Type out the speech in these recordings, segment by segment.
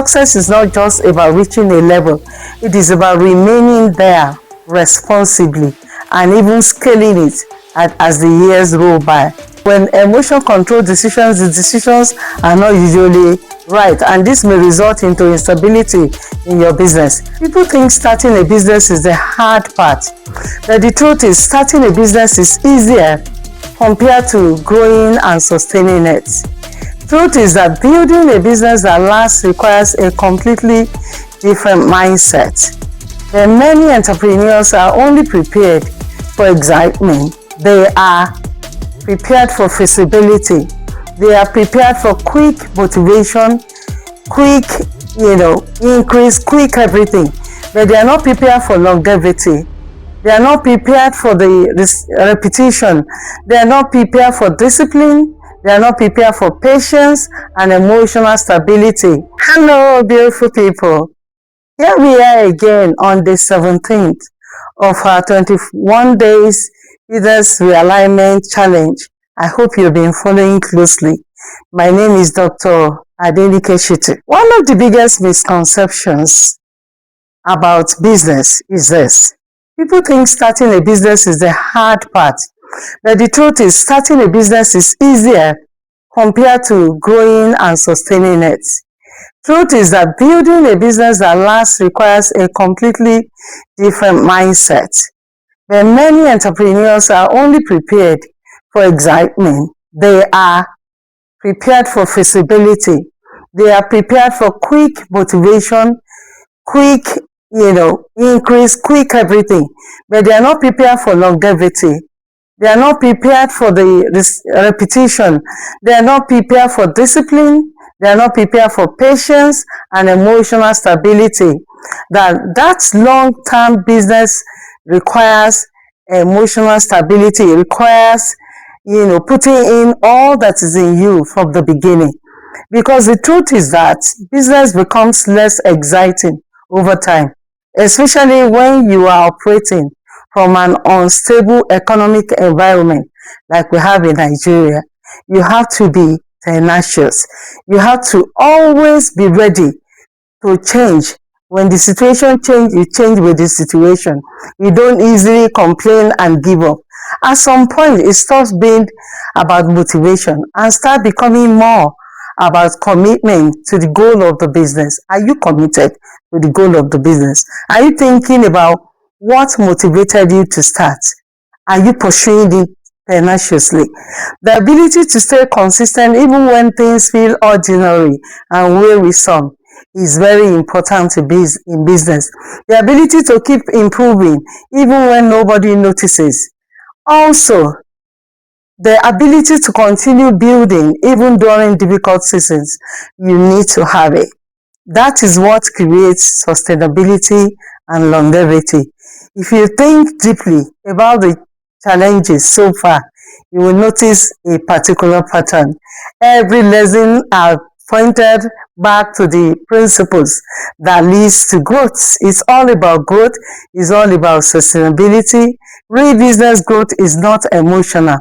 success is not just about reaching a level, it is about remaining there responsibly and even scaling it as the years roll by. When emotion control decisions, the decisions are not usually right, and this may result into instability in your business. People think starting a business is the hard part, but the truth is starting a business is easier compared to growing and sustaining it. Truth is that building a business that lasts requires a completely different mindset. But many entrepreneurs are only prepared for excitement. They are prepared for feasibility. They are prepared for quick motivation, quick, increase, quick everything. But they are not prepared for longevity. They are not prepared for the repetition. They are not prepared for discipline. They are not prepared for patience and emotional stability. Hello, beautiful people. Here we are again on the 17th of our 21 days Business Realignment Challenge. I hope you've been following closely. My name is Dr. Adenike. One of the biggest misconceptions about business is this. People think starting a business is the hard part, but the truth is starting a business is easier compared to growing and sustaining it. Truth is that building a business that lasts requires a completely different mindset. But many entrepreneurs are only prepared for excitement. They are prepared for feasibility. They are prepared for quick motivation, quick, increase, quick everything. But they are not prepared for longevity. They are not prepared for the repetition. They are not prepared for discipline. They are not prepared for patience and emotional stability. That long-term business requires emotional stability. It requires, putting in all that is in you from the beginning. Because the truth is that business becomes less exciting over time, especially when you are operating from an unstable economic environment like we have in Nigeria. You have to be tenacious. You have to always be ready to change. When the situation changes, you change with the situation. You don't easily complain and give up. At some point, it stops being about motivation and start becoming more about commitment to the goal of the business. Are you committed to the goal of the business? Are you thinking about what motivated you to start? Are you pursuing it tenaciously? The ability to stay consistent even when things feel ordinary and wearisome is very important to be in business. The ability to keep improving even when nobody notices. Also, the ability to continue building even during difficult seasons. You need to have it. That is what creates sustainability and longevity. If you think deeply about the challenges so far, you will notice a particular pattern. Every lesson are pointed back to the principles that leads to growth. It's all about growth. It's all about sustainability. Real business growth is not emotional.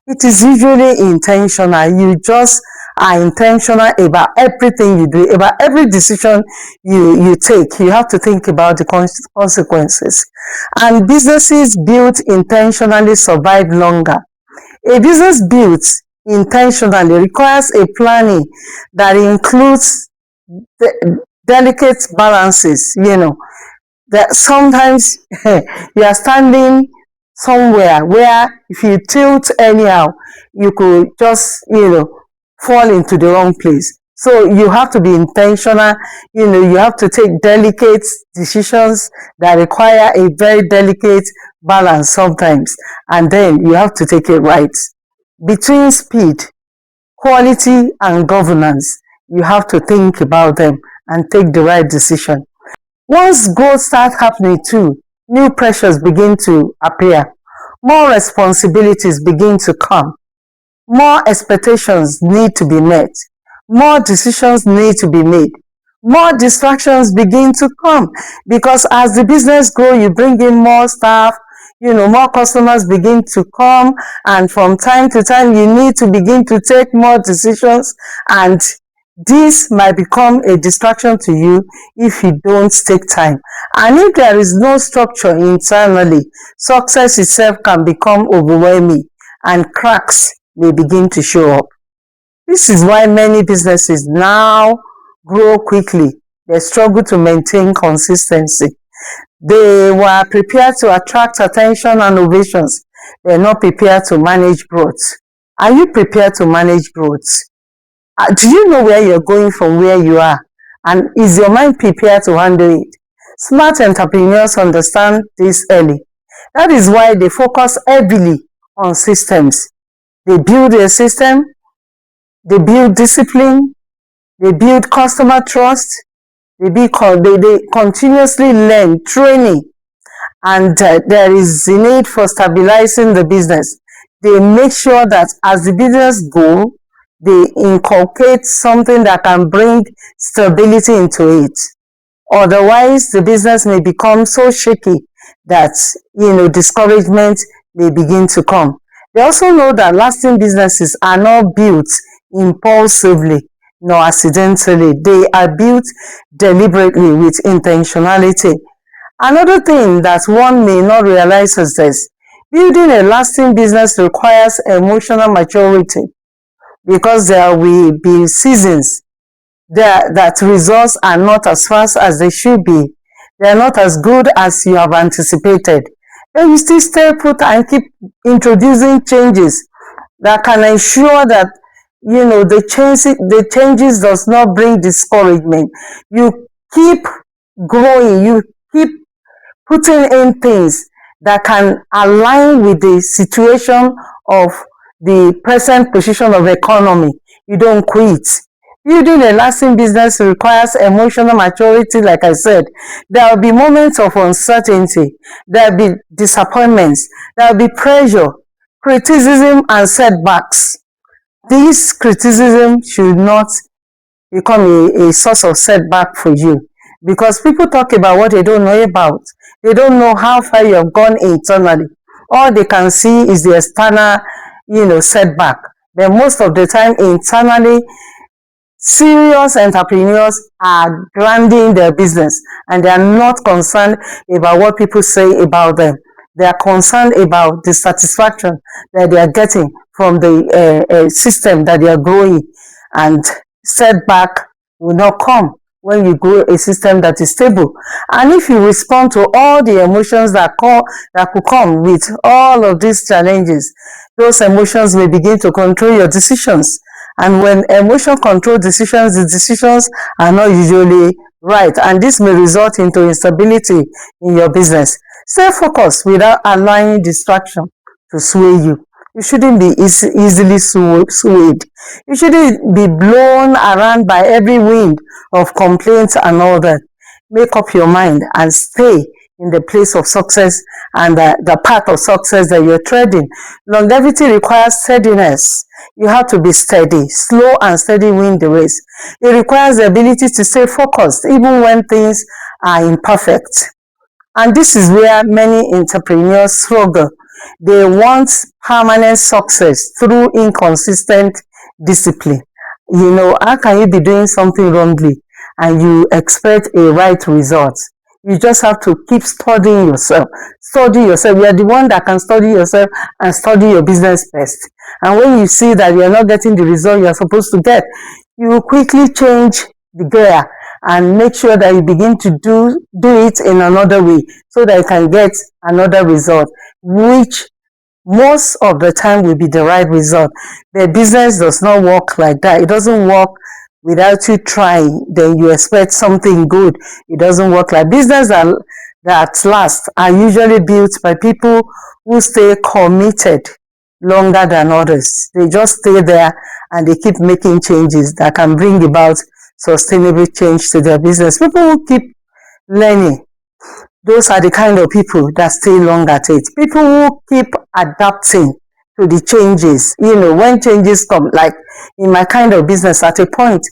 It is usually intentional. You just are intentional about everything you do, about every decision you take. You have to think about the consequences. And businesses built intentionally survive longer. A business built intentionally requires a planning that includes delicate balances, that sometimes you are standing somewhere where if you tilt anyhow, you could just, fall into the wrong place. So you have to be intentional, you have to take delicate decisions that require a very delicate balance sometimes, and then you have to take it right. Between speed, quality, and governance, you have to think about them and take the right decision. Once growth starts happening too, new pressures begin to appear. More responsibilities begin to come. More expectations need to be met. More decisions need to be made. More distractions begin to come because as the business grows, you bring in more staff, more customers begin to come, and from time to time, you need to begin to take more decisions, and This might become a distraction to you if you don't take time. And if there is no structure internally, success itself can become overwhelming and cracks may begin to show up. This is why many businesses now grow quickly. They struggle to maintain consistency. They were prepared to attract attention and ovations. They're not prepared to manage growth. Are you prepared to manage growth? Do you know where you're going from where you are? And is your mind prepared to handle it? Smart entrepreneurs understand this early. That is why they focus heavily on systems. They build a system, they build discipline, they build customer trust, they continuously learn training, and there is a need for stabilizing the business. They make sure that as the business grows, they inculcate something that can bring stability into it. Otherwise, the business may become so shaky that, discouragement may begin to come. They also know that lasting businesses are not built impulsively nor accidentally. They are built deliberately with intentionality. Another thing that one may not realize is this: building a lasting business requires emotional maturity, because there will be seasons that results are not as fast as they should be. They are not as good as you have anticipated. But you still stay put and keep introducing changes that can ensure that the changes does not bring discouragement. You keep growing, you keep putting in things that can align with the situation of the present position of economy. You don't quit. Building a lasting business requires emotional maturity, like I said. There will be moments of uncertainty. There will be disappointments. There will be pressure, criticism, and setbacks. This criticism should not become a source of setback for you, because people talk about what they don't know about. They don't know how far you have gone internally. All they can see is the external, setback. But most of the time, internally, serious entrepreneurs are grounding their business, and they are not concerned about what people say about them. They are concerned about the satisfaction that they are getting from the system that they are growing, and setback will not come when you grow a system that is stable. And if you respond to all the emotions that could come with all of these challenges, those emotions may begin to control your decisions. And when emotion control decisions, the decisions are not usually right, and this may result into instability in your business. Stay focused without allowing distraction to sway you. You shouldn't be easily swayed. You shouldn't be blown around by every wind of complaints and all that. Make up your mind and stay in the place of success and the path of success that you're treading. Longevity requires steadiness. You have to be steady. Slow and steady win the race. It requires the ability to stay focused even when things are imperfect. And this is where many entrepreneurs struggle. They want permanent success through inconsistent discipline. How can you be doing something wrongly and you expect a right result? You just have to keep studying yourself. Study yourself. You are the one that can study yourself and study your business best. And when you see that you are not getting the result you are supposed to get, you will quickly change the gear and make sure that you begin to do it in another way, so that you can get another result, which most of the time will be the right result. The business does not work like that. It doesn't work without you trying. Then you expect something good. It doesn't work like business that last are usually built by people who stay committed longer than others. They just stay there and they keep making changes that can bring about sustainable change to their business. People who keep learning, those are the kind of people that stay long at it. People who keep adapting to the changes. When changes come, like in my kind of business, at a point,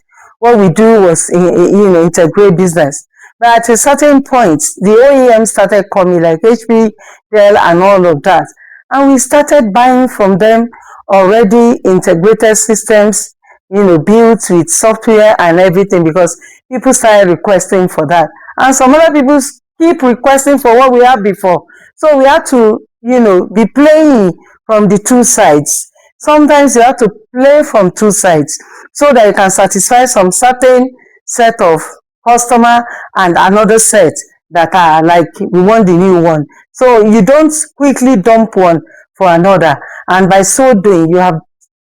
what we do was, integrate business. But at a certain point, the OEM started coming, like HP, Dell, and all of that. And we started buying from them already integrated systems, built with software and everything, because people started requesting for that. And some other people keep requesting for what we had before. So we have to, be playing from the two sides. Sometimes you have to play from two sides so that you can satisfy some certain set of customer and another set that are like, we want the new one. So you don't quickly dump one for another. And by so doing, you have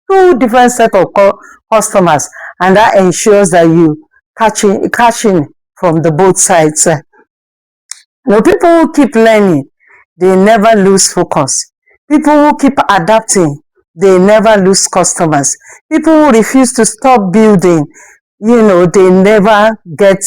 two different set of customers, and that ensures that you catching from the both sides. People who keep learning, they never lose focus. People who keep adapting, they never lose customers. People who refuse to stop building, they never get,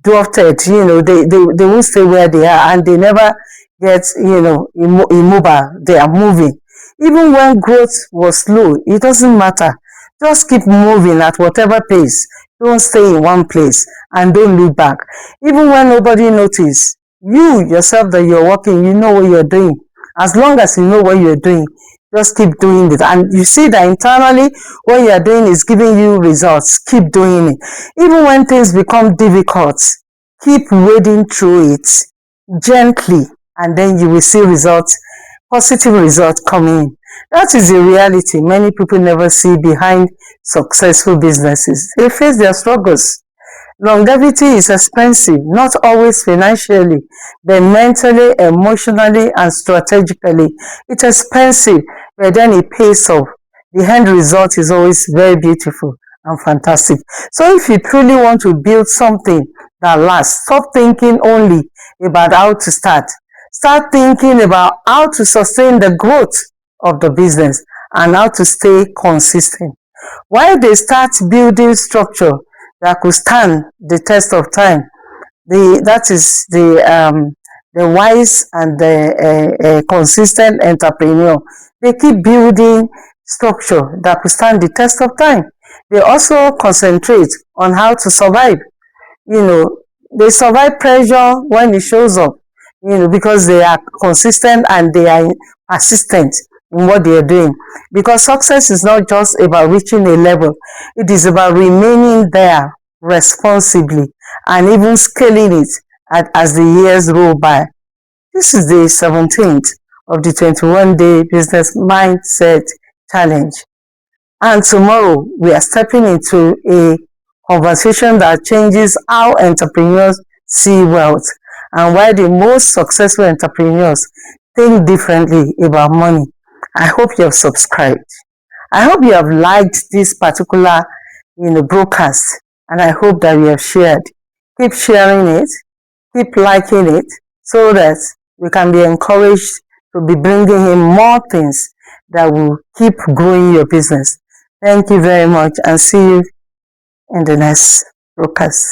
drafted. They won't stay where they are, and they never get, immobile. They are moving. Even when growth was slow, it doesn't matter. Just keep moving at whatever pace. Don't stay in one place, and don't look back. Even when nobody notices, you yourself that you're working, you know what you're doing. As long as you know what you're doing, just keep doing it. And you see that internally, what you're doing is giving you results. Keep doing it. Even when things become difficult, keep wading through it gently, and then you will see results, positive results coming in. That is the reality many people never see behind successful businesses. They face their struggles. Longevity is expensive, not always financially, but mentally, emotionally, and strategically. It's expensive, but then it pays off. The end result is always very beautiful and fantastic. So if you truly want to build something that lasts, stop thinking only about how to start. Start thinking about how to sustain the growth of the business and how to stay consistent. While they start building structure that could stand the test of time, that is the wise and the consistent entrepreneur. They keep building structure that could stand the test of time. They also concentrate on how to survive. They survive pressure when it shows up, because they are consistent and they are persistent in what they are doing. Because success is not just about reaching a level, it is about remaining there responsibly and even scaling it as the years roll by. This is the 17th of the 21-day business mindset challenge. And tomorrow we are stepping into a conversation that changes how entrepreneurs see wealth and why the most successful entrepreneurs think differently about money. I hope you have subscribed. I hope you have liked this particular broadcast, and I hope that you have shared. Keep sharing it, keep liking it, so that we can be encouraged to be bringing in more things that will keep growing your business. Thank you very much, and see you in the next broadcast.